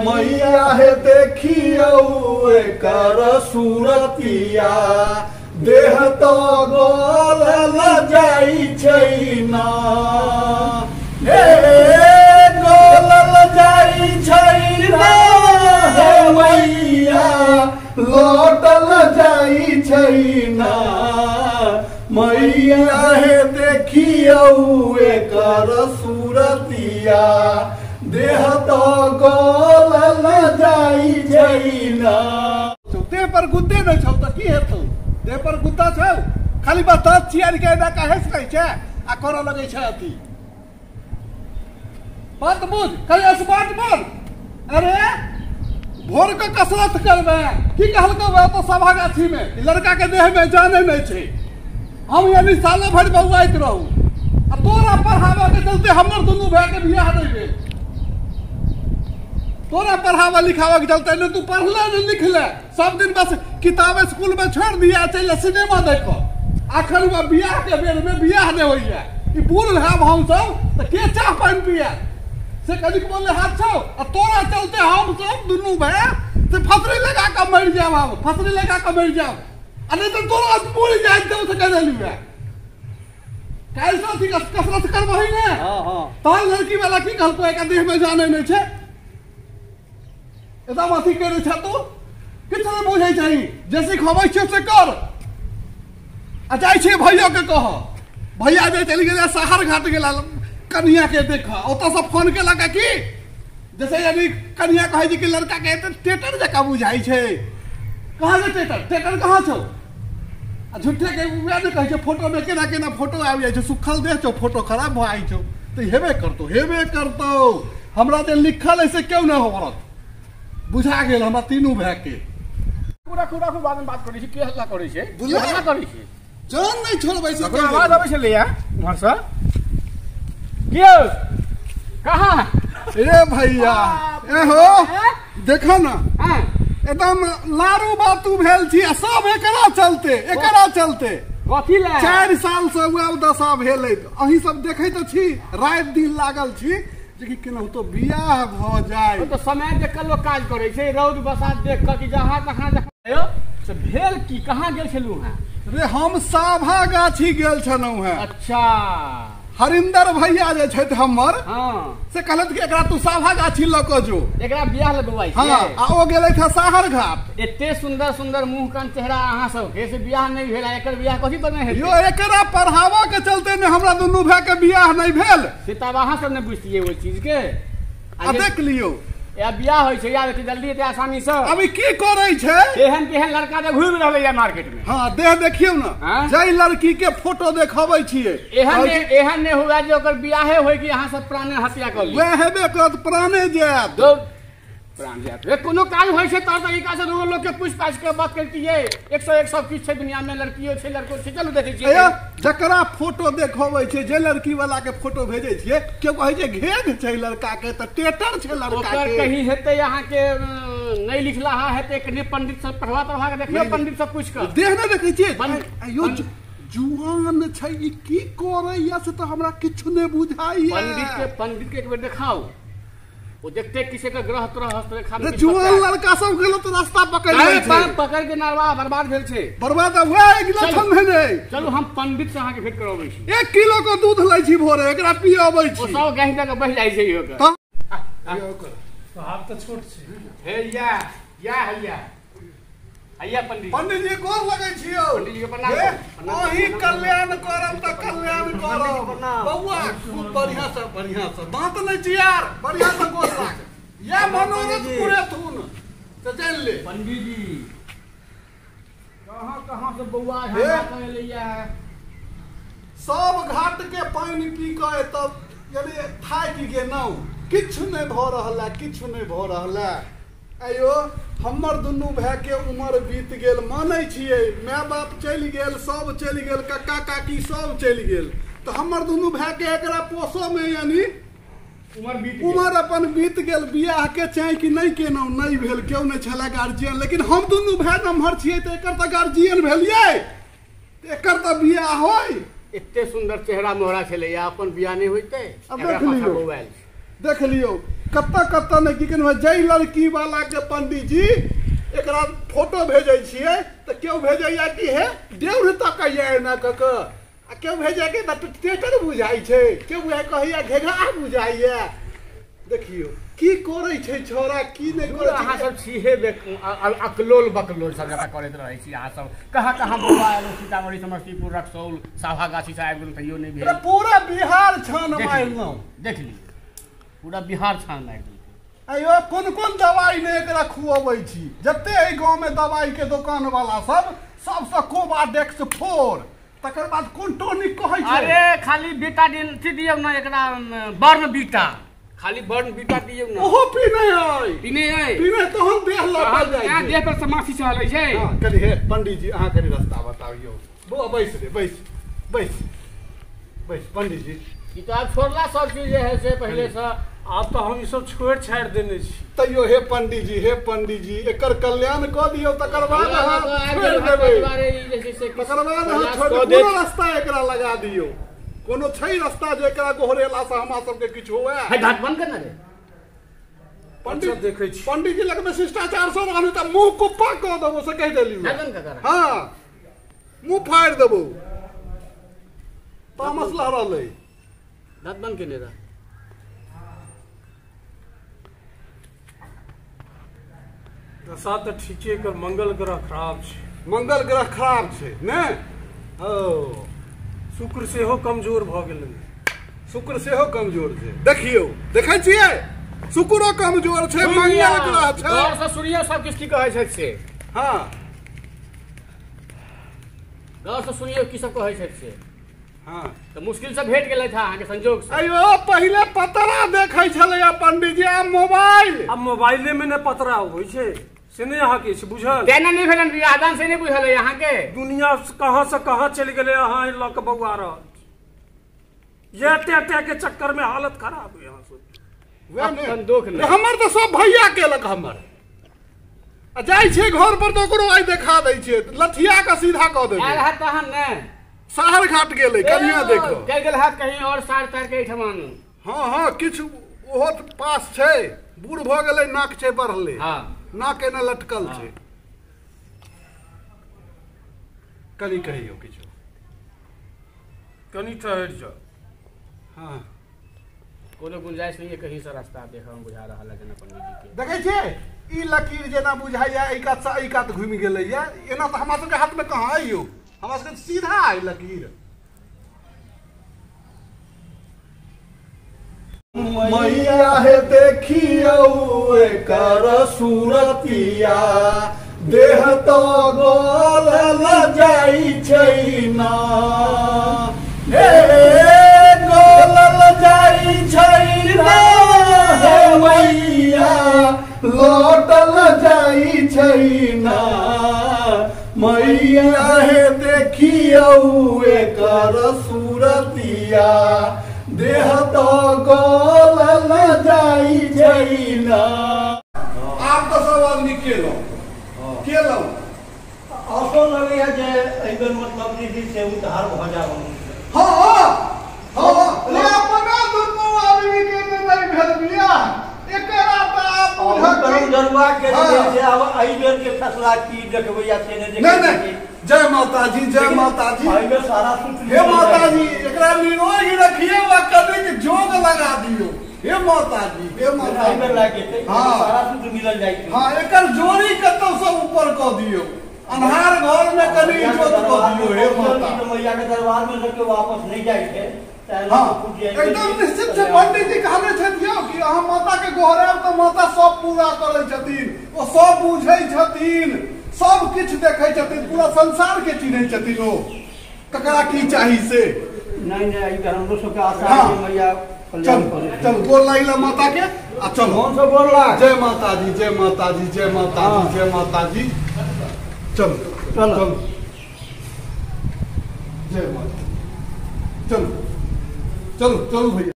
मैया हे देखियो एकर सूरतिया देह तो गोल जाई छै ना हे गोल जाई छै ना हे मैया लौटल जाई छै ना मैया हे देखियो एकर सूरतिया देह तो गोल जाई छै ना देह पर गुद्दे नै छौ त की हेतौ देह पर गुद्दा छौ खाली बस दाँत चियार के एना काहे से कहै छै आ करऽ लगै छै अथी बात बुझ कहिया से बात बोल अरे भोर के कसरत करबे की कहलकौ बे तो सभा गाछी में लड़का के देह में जाने नहीं छै हम यानी साले भर बउआइत रहू आ तोरा पढ़ावा के चलते हमर दुनू भाई के बियाह नहीं भेल तोरा पढ़ावा लिखावा के चलते न तू पढ़ले न लिखले सब दिन बस किताब स्कूल में छोड़ दिया चल सिनेमा देखो आखिर में बियाह के बेर में बियाह नहीं होइए ई बूढ़ है हम सब त के चाह पान पिया से कनिक बोले हाथ छौ आ तोरा चलते हम सब दुनू भाई से फसरी लगा के मर जाब हम फसरी लगा के मर जाब आ नहीं तो तोरा पूरी जाए तो से कह देली बे कैसा थी कसरत करबही ने हां तोर लड़की वाला की कहलको एक देह में जाने नहीं छे एकदम अथी करे छ तू किछु नहीं बुझै छै जैसे खबै छै से कर आ जाय छै भैया के कह भैया जे चली गेल शहर घाट गेला कन्या के देखा ओत सब फोन के लगा की जैसे यानी कन्या कहै छै कि लड़का के टेटर जका बुझाई छै कहां से टेटर कहां छौ आ झूठे के उया ने कहै छै फोटो में केना केना फोटो आबि जाइ छै सुखल देह छौ फोटो खराब भ आई छौ त हेबे करतो हमरा जे लिखल है से क्यों न होरत बुझा गेल हमरा तीनू भाई के पूरा को बाद में बात करै छी के हल्ला करै छै हल्ला करै छी जान नहीं छोड़बै से ओकरा आवाज आबै छै लिया घर से कियो कहां ए भैया ए हो देखो ना एकदम लारू बातू भेल छी सब एकरा चलते कथी ले 4 साल से हुआ दशा भेलै अही सब देखै त छी रात दिन लागल छी कि केना तो बियाह भ जाए तो समय देख के लोग काज करे छै रौद बसात देख के कि जहां तहां देखयो से भेल की कहां गेल छलु हैं रे हम साभा गाछी गेल छलौ हैं अच्छा हरिंदर भैया जे छै हमर हां से कहलत कि एकरा तू साभा गाछी ल क जो एकरा बियाह लगवाई छै हां आ ओ गेलै था शहर घाट एते सुंदर सुंदर मुंह कान चेहरा अहां सब के से बियाह नहीं भेला एकर बियाह कथि बने हेतै यो एकरा पढ़ावा के चलते ने हमरा दुनू भाई के बियाह नहीं भेल से तब अहां सब ने बुझतिए ओ चीज के आ देख लियो या बियाह होय छै या एते जल्दी एते आसानी से अभी की करै छै केहन लड़का जे घुम रहलै या मार्केट में हां देह देखियौ ना जई लड़की के फोटो देखाबै छियै एहन ने हुआ जे ओकर बियाहे होय कि अहां सब प्राणे हत्या कर ली वह हेबे करत प्राणे जायत प्राण जायत रे कोनो काज होय छै तोर तरीका से दो लोग के पूछ-पाछ के बात करतिए 100 सब किछ छै दुनिया में लड़कियो छै लड़को छै चलू देखै छियै जकरा फोटो देखाबै छै जे लड़की वाला के फोटो भेजै छियै केओ कहै छै घेग छै लड़का के त टेटर छै लड़का के कहीं हेतै अहां के नहीं लिखला हेतै कने पंडित सब पढ़वा के देखियो पंडित सब पूछ के देह न देखै छियै यो जुआन छै ई की करैया से त हमरा किछु नै बुझाइया पंडित के एक बेर देखाओ वो देखते किसी का ग्रह तरह हस्तरेखा में जुआन लड़का सब गलत रास्ता पकड़ लै छै पकड़ के नारवा बर्बाद भेल छै बर्बाद हुआ एक लक्षण भेलै चलू हम पंडित से अहां के भेंट करबै छी 1 किलो के दूध लै छी भोरे एकरा पियाबै छी ओ सब गहि तक बह जाइ छै यो के तो हाथ तो छोट छै हे या हैया पंडित जी गोर लगै छियो पंडित जी के प्रणाम अही कल्याण करब त कल्याण करब बौआ खूब बढ़िया से बात नै छी यार बढ़िया से गोर लाग या मनोरथ पूरे थून त चल ले पंडित जी कहां से बौआ हमरा कहले या सब घाट के पानी पी के तब यानी थाक गेनौ किछु नै भ रहल आयो हमर दुनू भाई के उम्र बीत गेल मानै छियै माय बाप चलि गेल सब चलि गेल कक्का काकी सब चलि गेल तो हमर दुनू भाई के एकरा पोसो में यानी उम्र अपन बीत गेल बियाह के चाहे कि नहीं केनौ नहीं भेल क्यों नहीं छला गार्जियन लेकिन हम दुनू भाई नम्हर छियै त एकर त गार्जियन भेलियै एकर त बियाह होय एते सुंदर चेहरा मोहरा छले या अपन बियाह नहीं होइते देख लियो कत्ता नहीं कि जय लड़की वाला के पंडित जी एक फोटो भेजे छिए तो क्यों भेजैया कि हे देउर तक ना कक आ क्यों भेजे कि थिएटर बुझाई छे क्यों बुझाई कहैया घेघा बुझाइया देखियो की करे छे छोरा की नहीं करे अहाँ सब छिहे अकलोल बकलोल सब जगह करैत रहै छी अहाँ सब कहाँ बौआ आलो सीतामढ़ी समस्तीपुर रक्सौल साभागाछी से आबि गेल तैयो नहीं भेल पूरा बिहार छान मारलौ देख ली पूरा बिहार छान मारि देलकै अयो कोन दवाई ने एकरा खुआबै छी जते एहि गांव में दवाई के दुकान वाला सबसे कोवाडेक्स 4 तकर बाद कोन टॉनिक कहै छै अरे खाली बीटाडिन दियौ ना एकरा बर्न बीटा खाली बर्न बीटा दियौ ना ओहो पीने तहन देह लग जाइ छै देह पर समासी चलै छै हां कनी हे पंडित जी अहाँ कनी रास्ता बताइयो बो बैस रे बैस पंडित जी ई तो आप छोड़ला सब चीज है से पहले से आप तो हम ई सब छोड़ छाड़ देने छी तैयो हे पंडित जी एकर कल्याण क दियौ तकर बाद अहाँ छोड़ देबै तकर बाद अहाँ छोड़ कोनो रास्ता एकरा लगा दियौ कोनो छै रास्ता जे एकरा गोहरेला से हमरा सबके किछ होवे है ढाक बंद करना रे पंडित देखे छी पंडित जी लग में शिष्टाचार सब रहनु त मुंह कुप्पा क देबो से कह देलियो ढाक बंद कर हां मुंह फाड़ देबो तामस लहरलै ढाक बंद केने रा दशा तो ठीके कर मंगल ग्रह खराब छै ने ओ शुक्र सेहो कमजोर भ गेलै शुक्र सेहो कमजोर छै देखियौ देखै छियै शुक्रो कमजोर छै मंगल ग्रह छै और से सूर्य सब किस की कहै छै से हां गांव से सूर्य की सब कहै छै से हां तो मुश्किल से भेट गेलै था के संजोग से अयो पहिले पतरा देखै छलै पंडित जी अब मोबाइले में ने पतरा होइ छै से नहीं अहाँ के बुझल देना नहीं भेलन बियाहदान से नहीं बुझल है यहाँ के दुनिया से कहाँ चल गए अहाँ लक बउआ रह ये टे के चक्कर में हालत खराब है यहाँ से दुख नहीं हमर तो सब भैया केलक हमर आ जाइ छै घर पर तो ओकरो आई देखा दै छै लठिया के सीधा क देबै आयल है तहन ने शहर घाट गेलै कनिया देखो चल गेल हाथ कहीं और सार तार के ठमान हां किछ ओहो पास छै बूढ़ भ गेलै नाक छै बढ़ले हां नाक एना लटकल छै कनी कहियो किछो कनी ठहर जा हां कोनो गुंजाइश नहीं है कहीं से रास्ता देखा हम बुझा रहा है जना पंडित जी के देखै छै ई लकीर जेना बुझाइया ई कात घुमि गेलै या एना त हमरा सबके हाथ में कहां है यो हमरा सबके सीधा है लकीर मैया हे देखियो एकर सूरतिया देह तो गोल जाइ छै ना हे गोल जाइ छै ना हे मैया लौटल जाइ छै ना मैया हे देखियो एकर सूरतिया देह तो गोल जाइ छै ना आप तो सब आदमी केलो असो लगे जे एकर मतलब दीदी से उधार भ जाओ हां ले अपना दुनू आदमी के नहीं भेल बिया एकरा त आप करम जरुआ के से अब एहि बेर के फैसला की देखबै या से नहीं जय माता जी भाई में सारा सूत्र हे माता जी एकरा निरोग रखिए वा कभी के जोग लगा दियो हे माता जी में लागे सारा सूत्र मिलल जाइ छै हां एकर जोड़ी कतौ से ऊपर क दियो अन्हार घर में कभी इज्जत क दियो हे माता मैया के दरबार में लग के वापस नहीं जाइ छै एकदम निश्चित से पंडित जी कहले छथिन कि अहाँ माता के गोहराब तो माता सब पूरा करे छथिन ओ सब बुझै छथिन सब किछ देखै छथिन पूरा संसार के चिन्है छथिन ओ ककरा की चाही से नहीं इधर हम लोग के आशा है मैया चल गोल लागिला माता के आ चल कौन सा गोल ला जय माता जी जय माता जी जय माता जी जय माता जी चल जय माता चल भैया